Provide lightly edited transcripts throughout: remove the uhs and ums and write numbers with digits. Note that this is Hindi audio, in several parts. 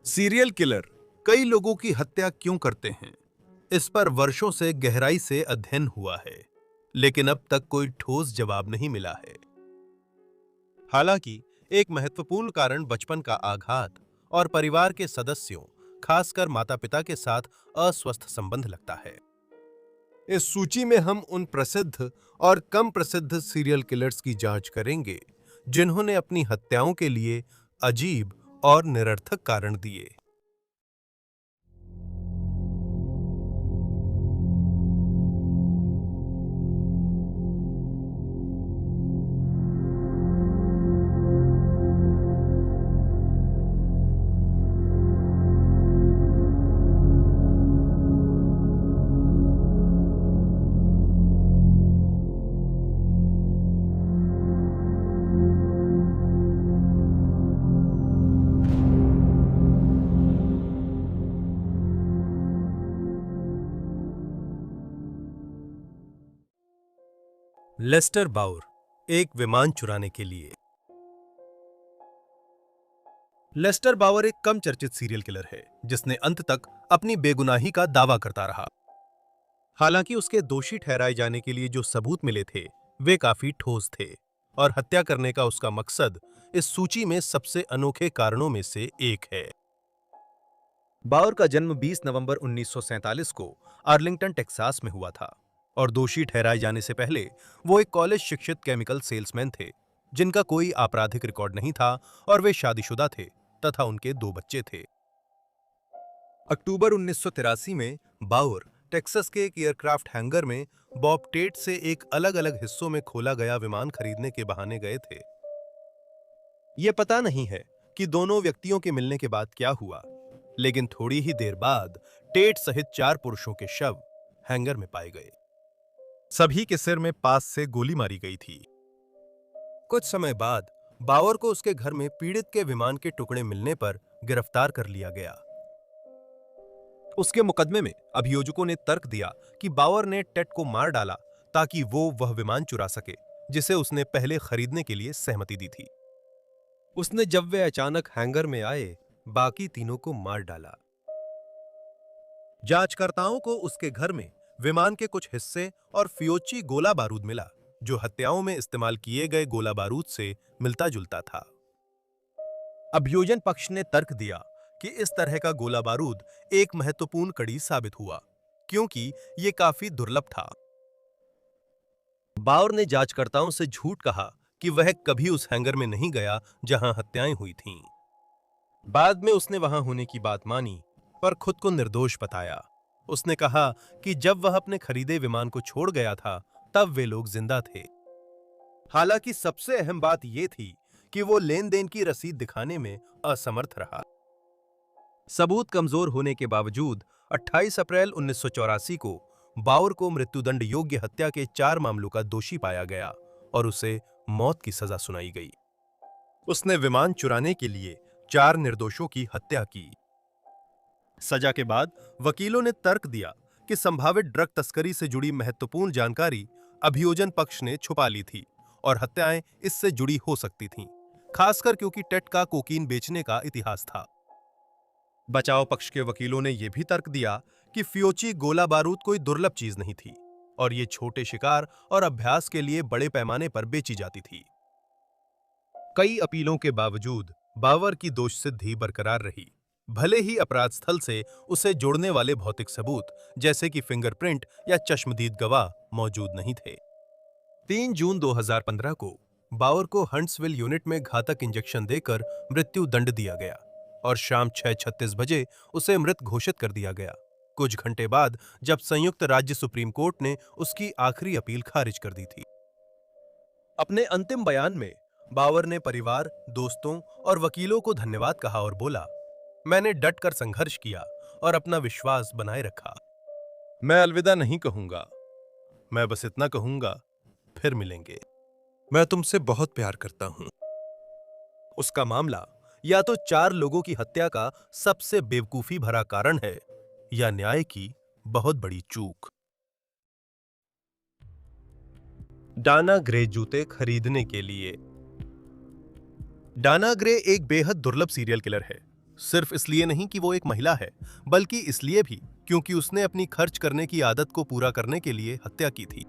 सीरियल किलर कई लोगों की हत्या क्यों करते हैं? इस पर वर्षों से गहराई से अध्ययन हुआ है, लेकिन अब तक कोई ठोस जवाब नहीं मिला है। हालांकि एक महत्वपूर्ण कारण बचपन का आघात और परिवार के सदस्यों, खासकर माता-पिता के साथ अस्वस्थ संबंध लगता है। इस सूची में हम उन प्रसिद्ध और कम प्रसिद्ध सीरियल किलर्स की जांच करेंगे, जिन्होंने अपनी हत्याओं के लिए अजीब और निरर्थक कारण दिए। लेस्टर बाउर, एक विमान चुराने के लिए। लेस्टर बाउर एक कम चर्चित सीरियल किलर है, जिसने अंत तक अपनी बेगुनाही का दावा करता रहा। हालांकि उसके दोषी ठहराए जाने के लिए जो सबूत मिले थे, वे काफी ठोस थे, और हत्या करने का उसका मकसद इस सूची में सबसे अनोखे कारणों में से एक है। बाउर का जन्म 20 नवंबर 1947 को आर्लिंगटन, टेक्सास में हुआ था, और दोषी ठहराए जाने से पहले वो एक कॉलेज शिक्षित केमिकल सेल्समैन थे, जिनका कोई आपराधिक रिकॉर्ड नहीं था, और वे शादीशुदा थे तथा उनके 2 बच्चे थे। अक्टूबर 1983 में बाउर टेक्सास के एक एयरक्राफ्ट हैंगर में बॉब टेट से एक अलग-अलग हिस्सों में खोला गया विमान खरीदने के बहाने गए थे। यह पता नहीं है कि दोनों व्यक्तियों के मिलने के बाद क्या हुआ, लेकिन थोड़ी ही देर बाद टेट सहित 4 पुरुषों के शव हैंगर में पाए गए। सभी के सिर में पास से गोली मारी गई थी। कुछ समय बाद बावर को उसके घर में पीड़ित के विमान के टुकड़े मिलने पर गिरफ्तार कर लिया गया। उसके मुकदमे में अभियोजकों ने तर्क दिया कि बावर ने टेट को मार डाला ताकि वो वह विमान चुरा सके, जिसे उसने पहले खरीदने के लिए सहमति दी थी। उसने जब वे अचानक हैंगर में आए, बाकी तीनों को मार डाला। जांचकर्ताओं को उसके घर में विमान के कुछ हिस्से और फियोची गोला बारूद मिला, जो हत्याओं में इस्तेमाल किए गए गोला बारूद से मिलता जुलता था। अभियोजन पक्ष ने तर्क दिया कि इस तरह का गोला बारूद एक महत्वपूर्ण कड़ी साबित हुआ, क्योंकि यह काफी दुर्लभ था। बावर ने जांचकर्ताओं से झूठ कहा कि वह कभी उस हैंगर में नहीं गया जहां हत्याएं हुई थीं। बाद में उसने वहां होने की बात मानी, पर खुद को निर्दोष बताया। उसने कहा कि जब वह अपने खरीदे विमान को छोड़ गया था, तब वे लोग जिंदा थे। हालांकि सबसे अहम बात यह थी कि वो लेन देन की रसीद दिखाने में असमर्थ रहा। सबूत कमजोर होने के बावजूद 28 अप्रैल 1984 को बाउर को मृत्युदंड योग्य हत्या के 4 मामलों का दोषी पाया गया और उसे मौत की सजा सुनाई गई। उसने विमान चुराने के लिए 4 निर्दोषों की हत्या की। सजा के बाद वकीलों ने तर्क दिया कि संभावित ड्रग तस्करी से जुड़ी महत्वपूर्ण जानकारी अभियोजन पक्ष ने छुपा ली थी और हत्याएं इससे जुड़ी हो सकती थीं, खासकर क्योंकि टेट का कोकीन बेचने का इतिहास था। बचाव पक्ष के वकीलों ने यह भी तर्क दिया कि फियोची गोला बारूद कोई दुर्लभ चीज नहीं थी और ये छोटे शिकार और अभ्यास के लिए बड़े पैमाने पर बेची जाती थी। कई अपीलों के बावजूद बावर की दोष सिद्धि बरकरार रही, भले ही अपराध स्थल से उसे जोड़ने वाले भौतिक सबूत जैसे कि फिंगरप्रिंट या चश्मदीद गवाह मौजूद नहीं थे। 3 जून 2015 को बावर को हंट्सविल यूनिट में घातक इंजेक्शन देकर मृत्यु दंड दिया गया और शाम 6:36 बजे उसे मृत घोषित कर दिया गया, कुछ घंटे बाद जब संयुक्त राज्य सुप्रीम कोर्ट ने उसकी आखिरी अपील खारिज कर दी थी। अपने अंतिम बयान में बावर ने परिवार, दोस्तों और वकीलों को धन्यवाद कहा और बोला, मैंने डटकर संघर्ष किया और अपना विश्वास बनाए रखा। मैं अलविदा नहीं कहूंगा, मैं बस इतना कहूंगा, फिर मिलेंगे। मैं तुमसे बहुत प्यार करता हूं। उसका मामला या तो 4 लोगों की हत्या का सबसे बेवकूफी भरा कारण है या न्याय की बहुत बड़ी चूक। डाना ग्रे जूते खरीदने के लिए। डाना ग्रे एक बेहद दुर्लभ सीरियल किलर है। सिर्फ इसलिए नहीं कि वो एक महिला है, बल्कि इसलिए भी क्योंकि उसने अपनी खर्च करने की आदत को पूरा करने के लिए हत्या की थी।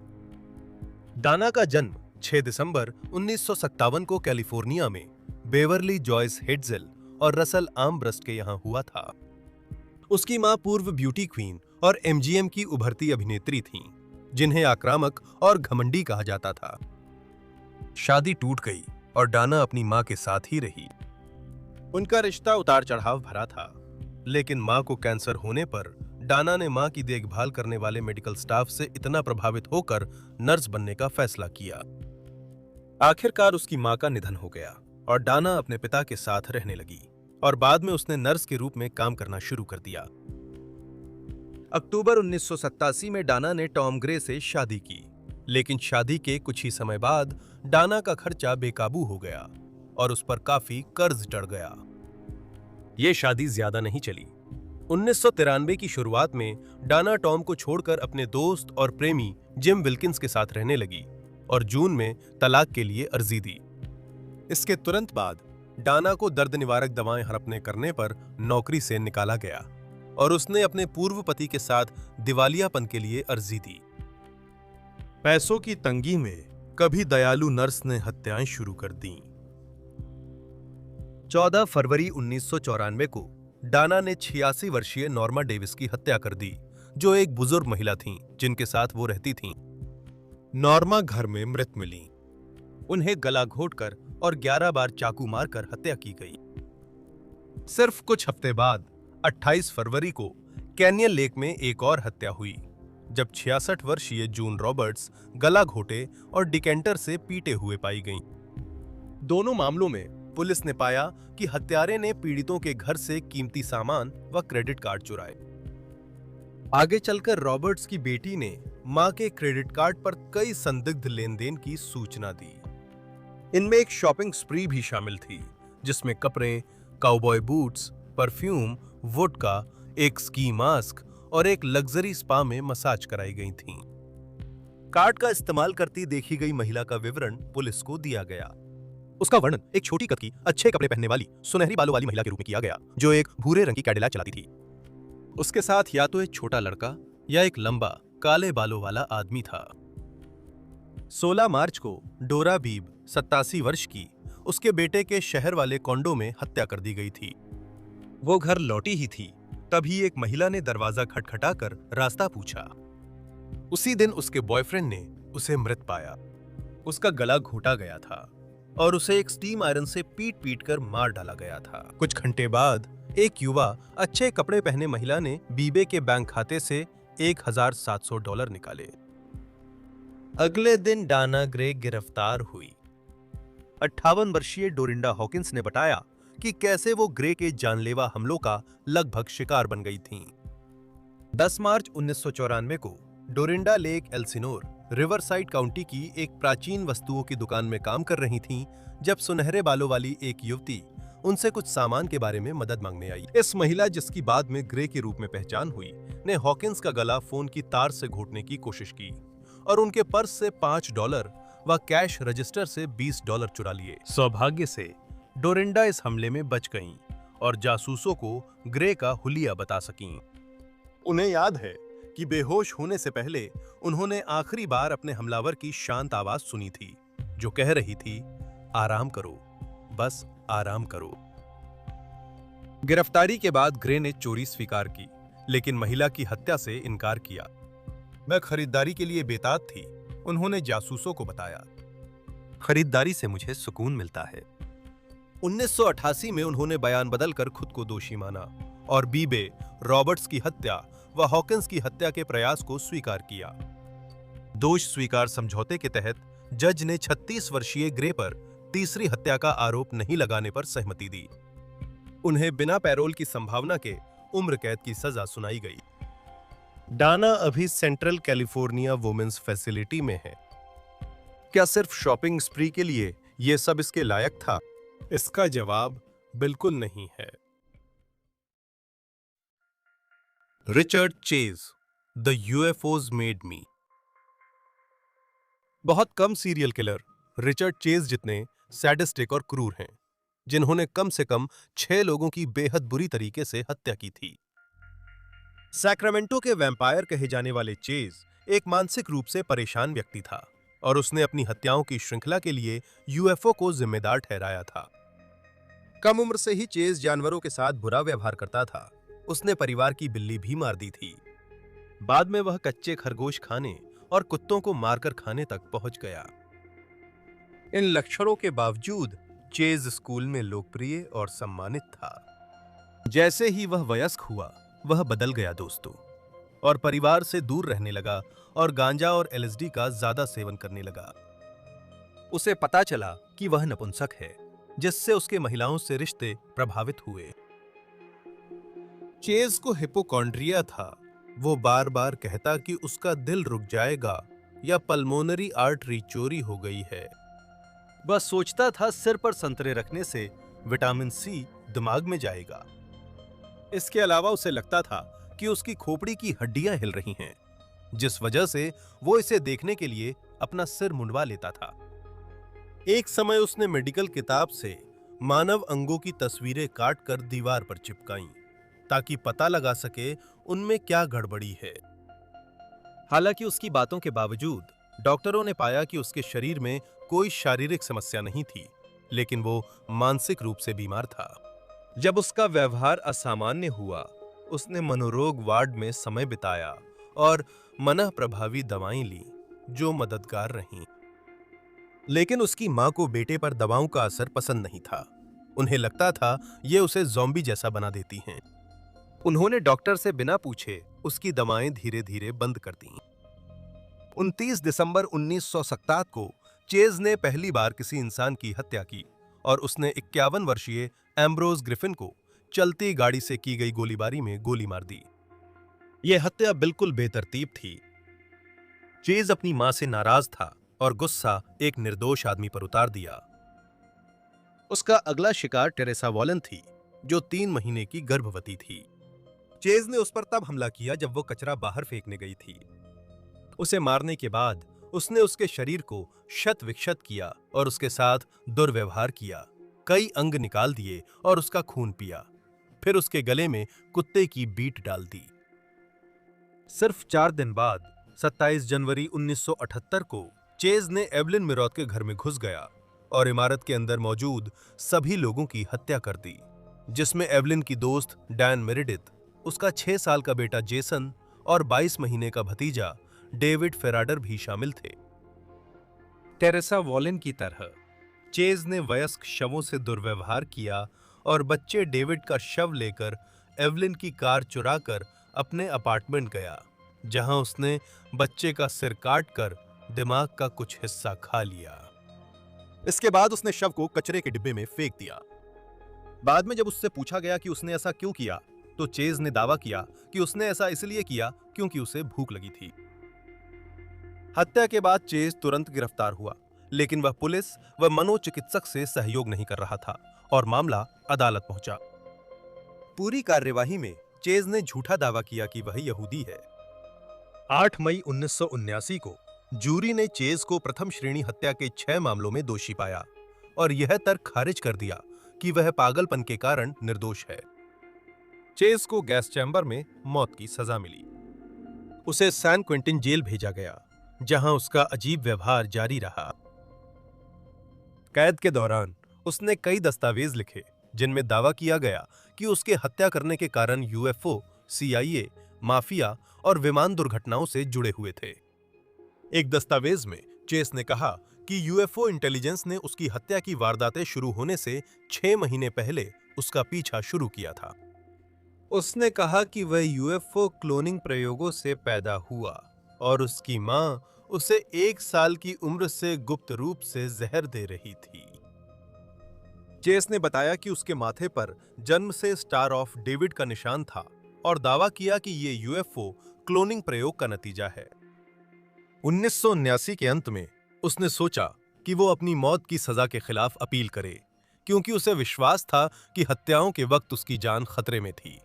डाना का जन्म 6 दिसंबर 1957 को कैलिफोर्निया में बेवरली जॉयस हेड्जेल और रसल आर्मब्रस्ट के यहां हुआ था। उसकी मां पूर्व ब्यूटी क्वीन और एमजीएम की उभरती अभिनेत्री थीं, जिन्हें आक्रामक और घमंडी कहा जाता था। शादी टूट गई और डाना अपनी मां के साथ ही रही। उनका रिश्ता उतार चढ़ाव भरा था, लेकिन मां को कैंसर होने पर डाना ने मां की देखभाल करने वाले मेडिकल स्टाफ से इतना प्रभावित होकर नर्स बनने का फैसला किया। आखिरकार उसकी मां का निधन हो गया और डाना अपने पिता के साथ रहने लगी और बाद में उसने नर्स के रूप में काम करना शुरू कर दिया। अक्टूबर 1987 में डाना ने टॉम ग्रे से शादी की, लेकिन शादी के कुछ ही समय बाद डाना का खर्चा बेकाबू हो गया और उस पर काफी कर्ज चढ़ गया। ये शादी ज्यादा नहीं चली। 1993 की शुरुआत में डाना टॉम को छोड़कर अपने दोस्त और प्रेमी जिम विल्किंस के साथ रहने लगी और जून में तलाक के लिए अर्जी दी। इसके तुरंत बाद डाना को दर्द निवारक दवाएं हड़पने करने पर नौकरी से निकाला गया और उसने अपने पूर्व पति के साथ दिवालियापन के लिए अर्जी दी। पैसों की तंगी में कभी दयालु नर्स ने हत्याएं शुरू कर दी। 14 फरवरी 1994 को डाना ने 86 वर्षीय नॉर्मा डेविस की हत्या कर दी, जो एक बुजुर्ग महिला थीं, जिनके साथ वो रहती थीं। नॉर्मा घर में मृत मिली। उन्हें गला घोंटकर और 11 बार चाकू मारकर हत्या की गई। सिर्फ कुछ हफ्ते बाद 28 फरवरी को कैनियन लेक में एक और हत्या हुई, जब 66 वर्षीय जून रॉबर्ट्स गला घोंटे और डिकेंटर से पीटे हुए पाई गईं। दोनों मामलों में पुलिस ने पाया कि हत्यारे ने पीड़ितों के घर से कीमती सामान व क्रेडिट कार्ड चुराए। आगे चलकर रॉबर्ट्स की बेटी ने मां के क्रेडिट कार्ड पर कई संदिग्ध लेनदेन की सूचना दी। इनमें एक शॉपिंग स्प्री भी शामिल थी, जिसमें कपड़े, काउबॉय बूट्स, परफ्यूम, वोडका, एक स्की मास्क और एक लग्जरी स्पा में मसाज कराई गई थीं। कार्ड का इस्तेमाल करती देखी गई महिला का विवरण पुलिस को दिया गया। उसका वर्णन एक छोटी कद की, अच्छे कपड़े पहनने वाली, सुनहरी बालों वाली महिला के रूप में किया गया, जो एक भूरे रंग की कैडिलैक चलाती थी। उसके साथ या तो एक छोटा लड़का या एक लंबा, काले बालों वाला आदमी था। 16 मार्च को डोरा बीब, 87 वर्ष की, उसके बेटे के शहर वाले कॉन्डो में हत्या कर दी गई थी। वो घर लौटी ही थी, तभी एक महिला ने दरवाजा खटखटाकर रास्ता पूछा। उसी दिन उसके बॉयफ्रेंड ने उसे मृत पाया। उसका गला घोंटा गया था और उसे एक स्टीम आयरन से पीट कर मार डाला गया था। कुछ घंटे बाद एक युवा अच्छे कपड़े पहने महिला ने बीबे के बैंक खाते से $1,700 निकाले। अगले दिन डाना ग्रे गिरफ्तार हुई। 58 वर्षीय डोरिंडा हॉकिंस ने बताया कि कैसे वो ग्रे के जानलेवा हमलों का लगभग शिकार बन गई थीं। 10 मार्च 1994 को डोरिंडा लेक एल्सिनोर, रिवरसाइड काउंटी की एक प्राचीन वस्तुओं की दुकान में काम कर रही थीं, जब सुनहरे बालों वाली एक युवती उनसे कुछ सामान के बारे में मदद मांगने आई। इस महिला, जिसकी बाद में ग्रे के रूप में पहचान हुई, ने हॉकिंस का गला फोन की तार से घोंटने की कोशिश की और उनके पर्स से $5 व कैश रजिस्टर से $20 चुरा लिए। सौभाग्य से डोरिंडा इस हमले में बच गईं और जासूसों को ग्रे का हुलिया बता सकीं। उन्हें याद है कि बेहोश होने से पहले उन्होंने आखिरी बार अपने हमलावर की शांत आवाज सुनी थी, जो कह रही थी, आराम करो, बस आराम करो। गिरफ्तारी के बाद ग्रे ने चोरी स्वीकार की, लेकिन महिला की हत्या से इनकार किया। मैं खरीदारी के लिए बेताब थी, उन्होंने जासूसों को बताया। खरीदारी से मुझे सुकून मिलता है। 1988 में उन्होंने बयान बदलकर खुद को दोषी माना और बीबे, रॉबर्ट्स की हत्या व हॉकिंस की हत्या के प्रयास को स्वीकार किया। दोष स्वीकार समझौते के तहत जज ने 36 वर्षीय ग्रे पर तीसरी हत्या का आरोप नहीं लगाने पर सहमति दी। उन्हें बिना पैरोल की संभावना के उम्र कैद की सजा सुनाई गई। डाना अभी सेंट्रल कैलिफोर्निया वुमेन्स फैसिलिटी में है। क्या सिर्फ शॉपिंग स्प्री के लिए यह सब इसके लायक था? इसका जवाब बिल्कुल नहीं है। Richard chase, the UFOs made me. बहुत कम सीरियल किलर रिचर्ड चेज जितने सैडिस्टिक और क्रूर हैं, जिन्होंने कम से कम 6 लोगों की बेहद बुरी तरीके से हत्या की थी। सैक्रामेंटो के वैम्पायर कहे जाने वाले चेज एक मानसिक रूप से परेशान व्यक्ति था और उसने अपनी हत्याओं की श्रृंखला के लिए यूएफओ को जिम्मेदार ठहराया था। कम उम्र से ही चेज जानवरों के साथ बुरा व्यवहार करता था। उसने परिवार की बिल्ली भी मार दी थी। बाद में वह कच्चे खरगोश खाने और कुत्तों को मारकर खाने तक पहुंच गया। इन लक्षणों के बावजूद चेज स्कूल में लोकप्रिय और सम्मानित था। जैसे ही वह वयस्क हुआ, वह बदल गया दोस्तों, और परिवार से दूर रहने लगा और गांजा और एलएसडी का ज्यादा सेवन करने लगा। उसे पता चला कि वह नपुंसक है, जिससे उसके महिलाओं से रिश्ते प्रभावित हुए। चेज को हिपोकॉन्ड्रिया था। वो बार बार कहता कि उसका दिल रुक जाएगा या पल्मोनरी आर्टरी चोरी हो गई है। बस सोचता था सिर पर संतरे रखने से विटामिन सी दिमाग में जाएगा। इसके अलावा उसे लगता था कि उसकी खोपड़ी की हड्डियां हिल रही हैं, जिस वजह से वो इसे देखने के लिए अपना सिर मुंडवा लेता था। एक समय उसने मेडिकल किताब से मानव अंगों की तस्वीरें काटकर दीवार पर चिपकाईं, ताकि पता लगा सके उनमें क्या गड़बड़ी है। हालांकि उसकी बातों के बावजूद डॉक्टरों ने पाया कि उसके शरीर में कोई शारीरिक समस्या नहीं थी, लेकिन वो मानसिक रूप से बीमार था। जब उसका व्यवहार असामान्य हुआ, उसने मनोरोग वार्ड में समय बिताया और मनः प्रभावी दवाएं ली, जो मददगार रहीं। लेकिन उसकी मां को बेटे पर दवाओं का असर पसंद नहीं था। उन्हें लगता था ये उसे ज़ॉम्बी जैसा बना देती हैं। उन्होंने डॉक्टर से बिना पूछे उसकी दवाएं धीरे धीरे बंद कर दी। 29 दिसंबर 1967 को चेज ने पहली बार किसी इंसान की हत्या की और उसने 51 वर्षीय एम्ब्रोज ग्रिफिन को चलती गाड़ी से की गई गोलीबारी में गोली मार दी। यह हत्या बिल्कुल बेतरतीब थी। चेज अपनी मां से नाराज था और गुस्सा एक निर्दोष आदमी पर उतार दिया। उसका अगला शिकार टेरेसा वॉलन थी, जो 3 महीने की गर्भवती थी। चेज ने उस पर तब हमला किया जब वो कचरा बाहर फेंकने गई थी। उसे मारने के बाद उसने उसके शरीर को शत विक्षत किया और उसके साथ दुर्व्यवहार किया, कई अंग निकाल दिए और उसका खून पिया। फिर उसके गले में कुत्ते की बीट डाल दी। सिर्फ 4 दिन बाद 27 जनवरी 1978 को चेज ने एवलिन मिरौत के घर में घुस गया और इमारत के अंदर मौजूद सभी लोगों की हत्या कर दी, जिसमें एवलिन की दोस्त डैन मेरेडिथ, उसका 6 साल का बेटा जेसन और 22 महीने का भतीजा डेविड फेराडर भी शामिल थे। टेरेसा वॉलिन की तरह चेज ने वयस्क शवों से दुर्व्यवहार किया और बच्चे डेविड का शव लेकर एवलिन की कार चुराकर अपने अपार्टमेंट गया, जहां उसने बच्चे का सिर काटकर दिमाग का कुछ हिस्सा खा लिया। इसके बाद उसने शव को कचरे के डिब्बे में फेंक दिया। बाद में जब उससे पूछा गया कि उसने ऐसा क्यों किया, तो चेज ने दावा किया कि उसने ऐसा इसलिए किया क्योंकि उसे भूख लगी थी। हत्या के बाद चेज तुरंत गिरफ्तार हुआ, लेकिन वह पुलिस व मनोचिकित्सक से सहयोग नहीं कर रहा था और मामला अदालत पहुंचा। पूरी कार्यवाही में चेज ने झूठा दावा किया कि वह यहूदी है। 8 मई 1979 को जूरी ने चेज को प्रथम श्रेणी हत्या के 6 मामलों में दोषी पाया और यह तर्क खारिज कर दिया कि वह पागलपन के कारण निर्दोष है। चेज को गैस चैम्बर में मौत की सजा मिली। उसे सैन क्विंटिन जेल भेजा गया, जहां उसका अजीब व्यवहार जारी रहा। कैद के दौरान उसने कई दस्तावेज लिखे, जिनमें दावा किया गया कि उसके हत्या करने के कारण यूएफओ, सीआईए, माफिया और विमान दुर्घटनाओं से जुड़े हुए थे। एक दस्तावेज में चेस ने कहा कि यूएफओ इंटेलिजेंस ने उसकी हत्या की वारदातें शुरू होने से 6 महीने पहले उसका पीछा शुरू किया था। उसने कहा कि वह यूएफओ क्लोनिंग प्रयोगों से पैदा हुआ और उसकी मां उसे 1 साल की उम्र से गुप्त रूप से जहर दे रही थी। चेस ने बताया कि उसके माथे पर जन्म से स्टार ऑफ डेविड का निशान था और दावा किया कि यह यूएफओ क्लोनिंग प्रयोग का नतीजा है। 1979 के अंत में उसने सोचा कि वो अपनी मौत की सजा के खिलाफ अपील करे, क्योंकि उसे विश्वास था कि हत्याओं के वक्त उसकी जान खतरे में थी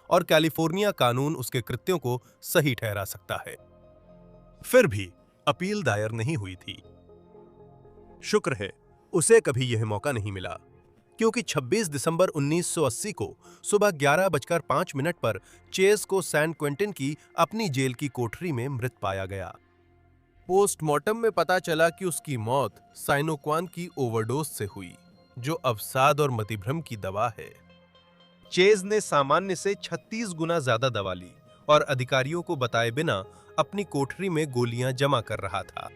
और कैलिफोर्निया कानून उसके कृत्यों को सही ठहरा सकता है। फिर भी अपील दायर नहीं हुई थी। शुक्र है उसे कभी यह मौका नहीं मिला, क्योंकि 26 दिसंबर 1980 को सुबह 11:05 पर चेज को सैन क्विंटिन की अपनी जेल की कोठरी में मृत पाया गया। पोस्टमार्टम में पता चला कि उसकी मौत साइनोक्वान की ओवरडोज से हुई, जो अवसाद और मतिभ्रम की दवा है। चेज ने सामान्य से 36 गुना ज्यादा दवा ली और अधिकारियों को बताए बिना अपनी कोठरी में गोलियां जमा कर रहा था।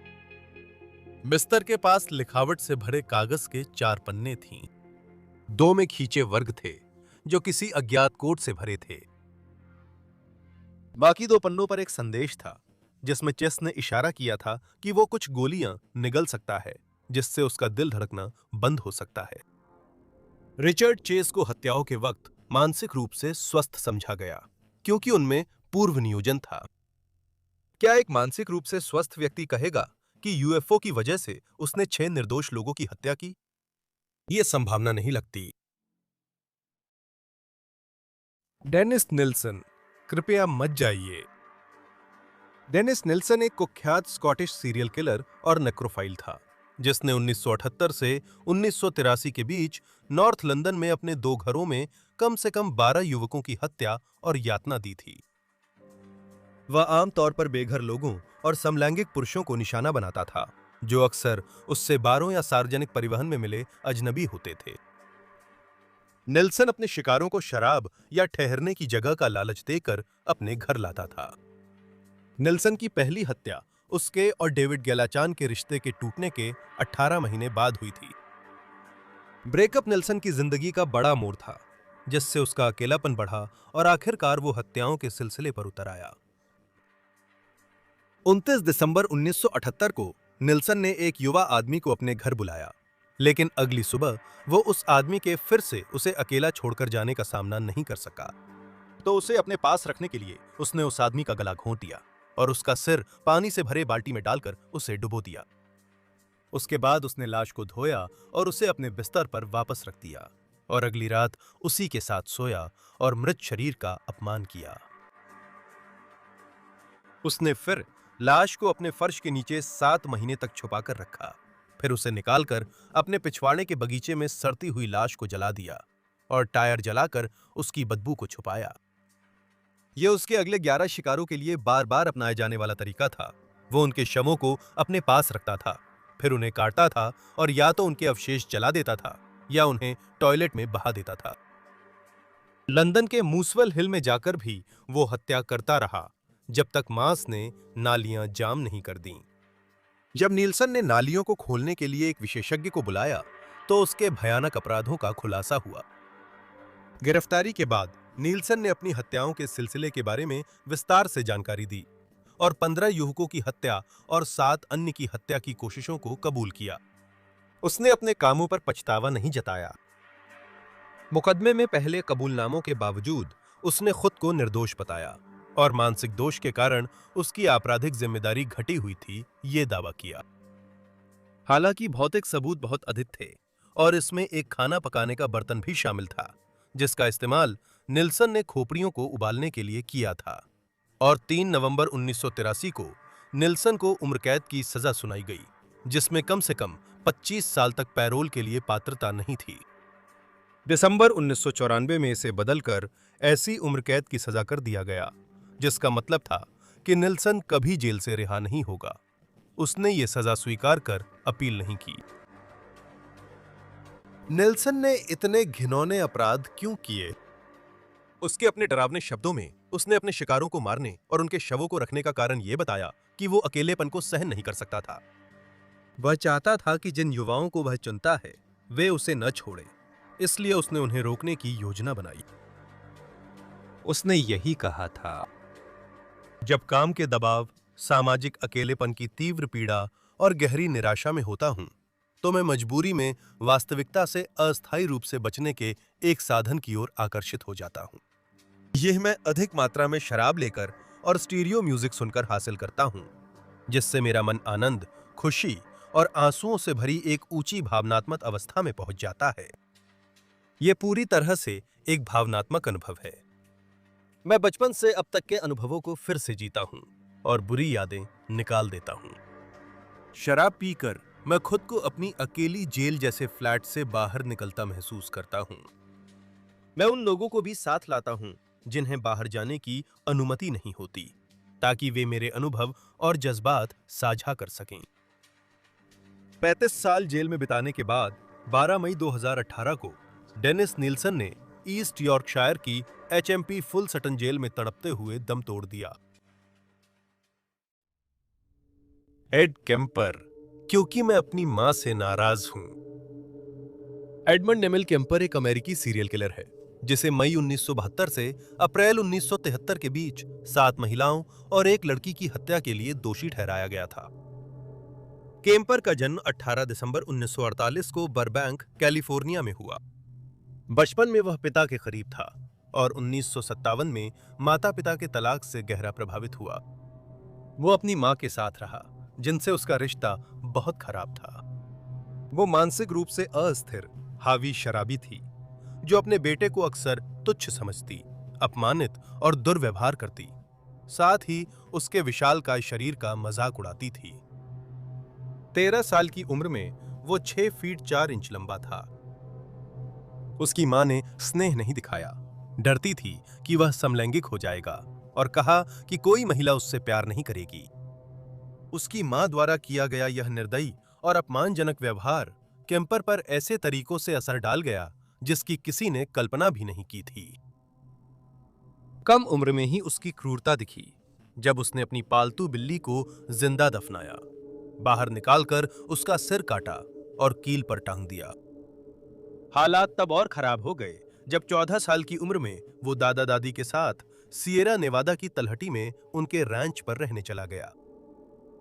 बिस्तर के पास लिखावट से भरे कागज के 4 पन्ने थीं। 2 में खींचे वर्ग थे जो किसी अज्ञात कोड से भरे थे। बाकी 2 पन्नों पर एक संदेश था जिसमें चेस ने इशारा किया था कि वो कुछ गोलियां निगल सकता है जिससे उसका दिल धड़कना बंद हो सकता है। रिचर्ड चेस को हत्याओं के वक्त मानसिक रूप से स्वस्थ समझा गया क्योंकि उनमें पूर्व नियोजन था। क्या एक मानसिक रूप से स्वस्थ व्यक्ति कहेगा कि यूएफओ की वजह से उसने 6 निर्दोष लोगों की हत्या की? यह संभावना नहीं लगती। डेनिस निल्सन, कृपया मत जाइए। डेनिस निल्सन एक कुख्यात स्कॉटिश सीरियल किलर और नेक्रोफाइल था जिसने 1978 से 1983 के बीच नॉर्थ लंदन में अपने 2 घरों में कम से कम 12 युवकों की हत्या और यातना दी थी। वह आमतौर पर बेघर लोगों और समलैंगिक पुरुषों को निशाना बनाता था जो अक्सर उससे बारों या सार्वजनिक परिवहन में मिले अजनबी होते थे। नेल्सन अपने शिकारों को शराब या ठहरने की जगह का लालच देकर अपने घर लाता था। नेल्सन की पहली हत्या उसके और डेविड गैलाचान के रिश्ते के टूटने के 18 महीने बाद हुई थी। ब्रेकअप नेल्सन की जिंदगी का बड़ा मोड़ था जिससे उसका अकेलापन बढ़ा और आखिरकार वो हत्याओं के सिलसिले पर उतर आया। 29 दिसंबर 1978 को नेल्सन ने एक युवा आदमी को अपने घर बुलाया, लेकिन अगली सुबह वो उस आदमी के फिर से उसे अकेला छोड़कर जाने का सामना नहीं कर सका। तो उसे अपने पास रखने के लिए उसने उस आदमी का गला घोंट दिया और उसका सिर पानी से भरे बाल्टी में डालकर उसे डुबो दिया। उसके बाद उसने लाश को धोया और उसे अपने बिस्तर पर वापस रख दिया और अगली रात उसी के साथ सोया और मृत शरीर का अपमान किया। उसने फिर लाश को अपने फर्श के नीचे 7 महीने तक छुपाकर रखा, फिर उसे निकालकर अपने पिछवाड़े के बगीचे में सड़ती हुई लाश को जला दिया और टायर जलाकर उसकी बदबू को छुपाया। यह उसके अगले 11 शिकारों के लिए बार बार अपनाया जाने वाला तरीका था। वो उनके शवों को अपने पास रखता था, फिर उन्हें काटता था और या तो उनके अवशेष जला देता था या उन्हें टॉयलेट में बहा देता था। लंदन के मूसवेल हिल में जाकर भी वो हत्या करता रहा जब तक मांस ने नालियां जाम नहीं कर दीं। जब नीलसन ने नालियों को खोलने के लिए एक विशेषज्ञ को बुलाया तो उसके भयानक अपराधों का खुलासा हुआ। गिरफ्तारी के बाद नीलसन ने अपनी हत्याओं के सिलसिले के बारे में विस्तार से जानकारी दी और 15 युवकों की हत्या और 7 अन्य की हत्या की कोशिशों को कबूल किया। उसने अपने कामों पर पछतावा नहीं जताया। मुकदमे में पहले कबूलनामों के बावजूद उसने खुद को निर्दोष बताया और मानसिक दोष के कारण उसकी आपराधिक जिम्मेदारी घटी हुई थी, ये दावा किया। हालांकि भौतिक सबूत बहुत अधिक थे और इसमें एक खाना पकाने का बर्तन भी शामिल था जिसका इस्तेमाल निल्सन ने खोपड़ियों को उबालने के लिए किया था। और 3 नवंबर 1983 को निल्सन को उम्र कैद की सजा सुनाई गई जिसमें कम से कम 25 साल तक पैरोल के लिए पात्रता नहीं थी। दिसंबर 1994 में इसे बदलकर ऐसी उम्र कैद की सजा कर दिया गया जिसका मतलब था कि निल्सन कभी जेल से रिहा नहीं होगा। उसने ये सजा स्वीकार कर अपील नहीं की। निल्सन ने इतने घिनौने अपराध क्यों किए? उसके अपने डरावने शब्दों में उसने अपने शिकारों को मारने और उनके शवों को रखने का कारण यह बताया कि वो अकेलेपन को सहन नहीं कर सकता था। वह चाहता था कि जिन युवाओं को वह चुनता है वे उसे न छोड़े, इसलिए उसने उन्हें रोकने की योजना बनाई। उसने यही कहा था, जब काम के दबाव, सामाजिक अकेलेपन की तीव्र पीड़ा और गहरी निराशा में होता हूं, तो मैं मजबूरी में वास्तविकता से अस्थायी रूप से बचने के एक साधन की ओर आकर्षित हो जाता हूं। यह मैं अधिक मात्रा में शराब लेकर और स्टीरियो म्यूजिक सुनकर हासिल करता हूं, जिससे मेरा मन आनंद, खुशी और आंसुओं से भरी एक ऊंची भावनात्मक अवस्था में पहुंच जाता है। यह पूरी तरह से एक भावनात्मक अनुभव है। मैं बचपन से अब तक के अनुभवों को फिर से जीता हूं और बुरी यादें निकाल देता हूं। शराब पीकर मैं खुद को अपनी अकेली जेल जैसे फ्लैट से बाहर निकलता महसूस करता हूं। मैं उन लोगों को भी साथ लाता हूं जिन्हें बाहर जाने की अनुमति नहीं होती, ताकि वे मेरे अनुभव और जज्बात साझा कर सकें। 35 साल जेल में बिताने के बाद 12 मई 2018 को डेनिस नील्सन ने ईस्ट यॉर्कशायर की एचएमपी फुल सटन जेल में तड़पते हुए दम तोड़ दिया। एड केम्पर, क्योंकि मैं अपनी मां से नाराज हूं। एडमंड नेमिल केम्पर एक अमेरिकी सीरियल किलर है जिसे मई 1972 से अप्रैल 1973 के बीच 7 महिलाओं और एक लड़की की हत्या के लिए दोषी ठहराया गया था। केम्पर का जन्म 18 दिसंबर 1948 को बरबैंक, कैलिफोर्निया में हुआ। बचपन में वह पिता के करीब था और 1957 में माता-पिता के तलाक से गहरा प्रभावित हुआ। वो अपनी मां के साथ रहा, जिनसे उसका रिश्ता बहुत खराब था। वो मानसिक रूप से अस्थिर, हावी शराबी थी, जो अपने बेटे को अक्सर तुच्छ समझती, अपमानित और दुर्व्यवहार करती। साथ ही उसके विशालकाय शरीर का मजाक उड़ाती थी। 13 साल की उम्र में वो 6 फीट 4 इंच लंबा था। उसकी मां ने स्नेह नहीं दिखाया, डरती थी कि वह समलैंगिक हो जाएगा और कहा कि कोई महिला उससे प्यार नहीं करेगी। उसकी मां द्वारा किया गया यह निर्दयी और अपमानजनक व्यवहार केम्पर पर ऐसे तरीकों से असर डाल गया जिसकी किसी ने कल्पना भी नहीं की थी। कम उम्र में ही उसकी क्रूरता दिखी जब उसने अपनी पालतू बिल्ली को जिंदा दफनाया, बाहर निकालकर उसका सिर काटा और कील पर टांग दिया। हालात तब और खराब हो गए जब 14 साल की उम्र में वो दादा दादी के साथ सिएरा नेवादा की तलहटी में उनके रैंच पर रहने चला गया।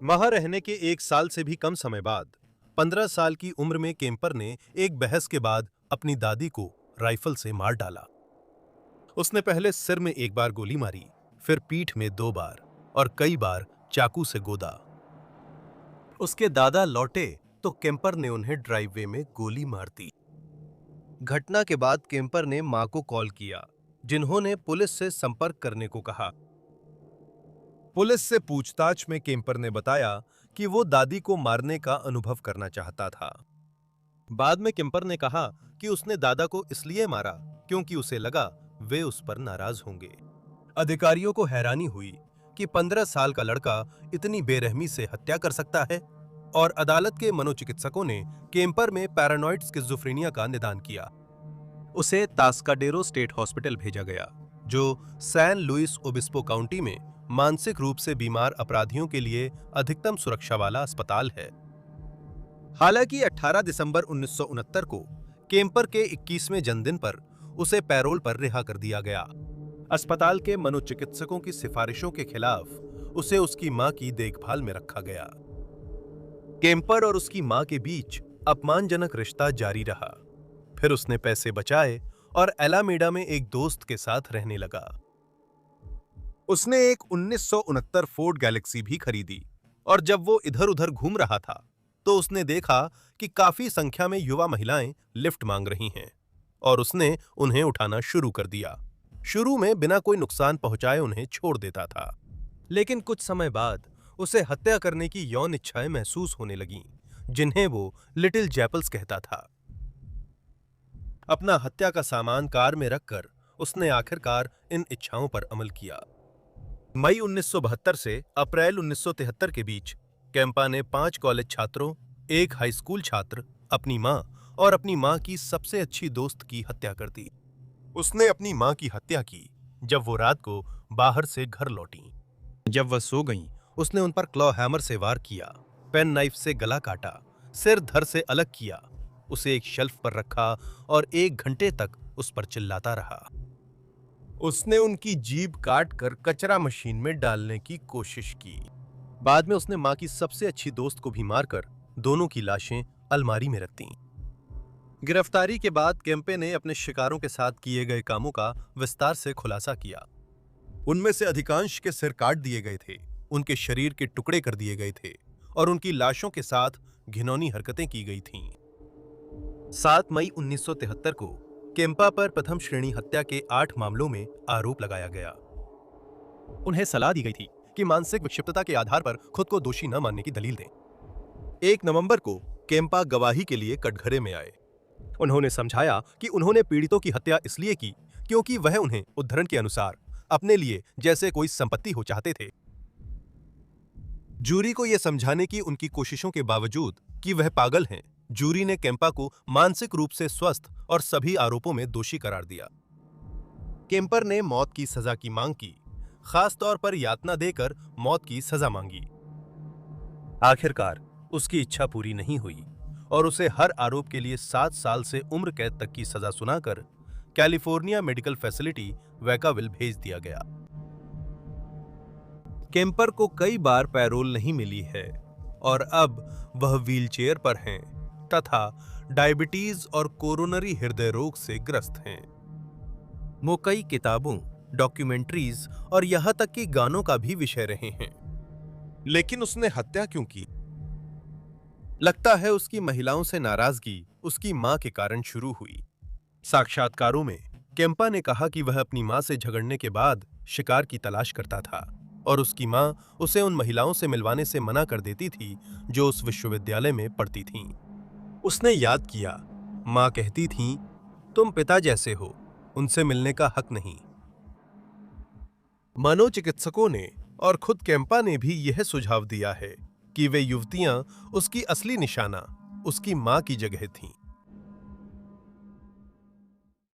वहां रहने के 1 साल से भी कम समय बाद 15 साल की उम्र में केम्पर ने एक बहस के बाद अपनी दादी को राइफल से मार डाला। उसने पहले सिर में 1 बार गोली मारी, फिर पीठ में 2 बार और कई बार चाकू से गोदा। उसके दादा लौटे तो केम्पर ने उन्हें ड्राइववे में गोली मार दी। घटना के बाद केम्पर ने मां को कॉल किया, जिन्होंने पुलिस से संपर्क करने को कहा। पुलिस से पूछताछ में केम्पर ने बताया कि वो दादी को मारने का अनुभव करना चाहता था। बाद में केम्पर ने कहा कि उसने दादा को इसलिए मारा क्योंकि उसे लगा वे उस पर नाराज होंगे। अधिकारियों को हैरानी हुई कि 15 साल का लड़का इतनी बेरहमी से हत्या कर सकता है और अदालत के मनोचिकित्सकों ने केम्पर में पैरानॉइड स्किज़ोफ्रेनिया का निदान किया। उसे तास्काडेरो स्टेट हॉस्पिटल भेजा गया, जो सैन लुइस ओबिस्पो काउंटी में मानसिक रूप से बीमार अपराधियों के लिए अधिकतम सुरक्षा वाला अस्पताल है। हालांकि 18 दिसंबर 1969 को केम्पर के 21वें जन्मदिन पर उसे पैरोल पर रिहा कर दिया गया। अस्पताल के मनोचिकित्सकों की सिफारिशों के खिलाफ उसे उसकी मां की देखभाल में रखा गया। केम्पर और उसकी मां के बीच अपमानजनक रिश्ता जारी रहा। फिर उसने पैसे बचाए और एलामेडा में एक दोस्त के साथ रहने लगा। उसने एक 1969 फोर्ड गैलेक्सी भी खरीदी और जब वो इधर-उधर घूम रहा था तो उसने देखा कि काफी संख्या में युवा महिलाएं लिफ्ट मांग रही हैं और उसने उन्हें उठाना शुरू कर दिया। शुरू में बिना कोई नुकसान पहुंचाए उन्हें छोड़ देता था, लेकिन कुछ समय बाद उसे हत्या करने की यौन इच्छाएं महसूस होने लगीं, जिन्हें वो लिटिल जैपल्स कहता था। अपना हत्या का सामान कार में रखकर उसने आखिरकार इन इच्छाओं पर अमल किया। मई 1972 से अप्रैल 1973 के बीच केम्पा ने 5 कॉलेज छात्रों, एक हाई स्कूल छात्र, अपनी मां और अपनी मां की सबसे अच्छी दोस्त की हत्या कर दी। उसने अपनी मां की हत्या की जब वो रात को बाहर से घर लौटी। जब वह सो गईं, उसने उन पर क्लॉ हैमर से वार किया, पेन नाइफ से गला काटा, सिर धड़ से अलग किया, उसे एक शेल्फ पर रखा और 1 घंटे तक उस पर चिल्लाता रहा। उसने उनकी जीभ काट कर कचरा मशीन में डालने की कोशिश की। बाद में उसने मां की सबसे अच्छी दोस्त को भी मारकर दोनों की लाशें अलमारी में रख दी। गिरफ्तारी के बाद केम्पे ने अपने शिकारों के साथ किए गए कामों का विस्तार से खुलासा किया। उनमें से अधिकांश के सिर काट दिए गए थे, उनके शरीर के टुकड़े कर दिए गए थे और उनकी लाशों के साथ घिनौनी हरकतें की गई थीं। 7 मई 1973 को केम्पा पर प्रथम श्रेणी हत्या के 8 मामलों में आरोप लगाया गया। उन्हें सलाह दी गई थी कि मानसिक विक्षिप्तता के आधार पर खुद को दोषी न मानने की दलील दें। 1 नवंबर को केम्पा गवाही के लिए कटघरे में आए। उन्होंने समझाया कि उन्होंने पीड़ितों की हत्या इसलिए की क्योंकि वह उन्हें उद्धरण के अनुसार अपने लिए जैसे कोई संपत्ति हो चाहते थे। जूरी को यह समझाने की उनकी कोशिशों के बावजूद कि वह पागल हैं, जूरी ने केम्पा को मानसिक रूप से स्वस्थ और सभी आरोपों में दोषी करार दिया। केम्पर ने मौत की सजा की मांग की, खास तौर पर यातना देकर मौत की सजा मांगी। आखिरकार उसकी इच्छा पूरी नहीं हुई और उसे हर आरोप के लिए 7 साल से उम्र कैद तक की सजा सुनाकर कैलिफोर्निया मेडिकल फैसिलिटी वैकाविल भेज दिया गया। केम्पर को कई बार पैरोल नहीं मिली है और अब वह व्हीलचेयर पर हैं तथा डायबिटीज और कोरोनरी हृदय रोग से ग्रस्त हैं। वो कई किताबों, डॉक्यूमेंट्रीज और यहां तक कि गानों का भी विषय रहे हैं। लेकिन उसने हत्या क्यों की? लगता है उसकी महिलाओं से नाराजगी उसकी मां के कारण शुरू हुई। साक्षात्कारों में केम्पा ने कहा कि वह अपनी मां से झगड़ने के बाद शिकार की तलाश करता था और उसकी मां उसे उन महिलाओं से मिलवाने से मना कर देती थी जो उस विश्वविद्यालय में पढ़ती थीं। उसने याद किया, मां कहती थीं, तुम पिता जैसे हो, उनसे मिलने का हक नहीं। मनोचिकित्सकों ने और खुद केम्पा ने भी यह सुझाव दिया है कि वे युवतियां उसकी असली निशाना उसकी मां की जगह थीं।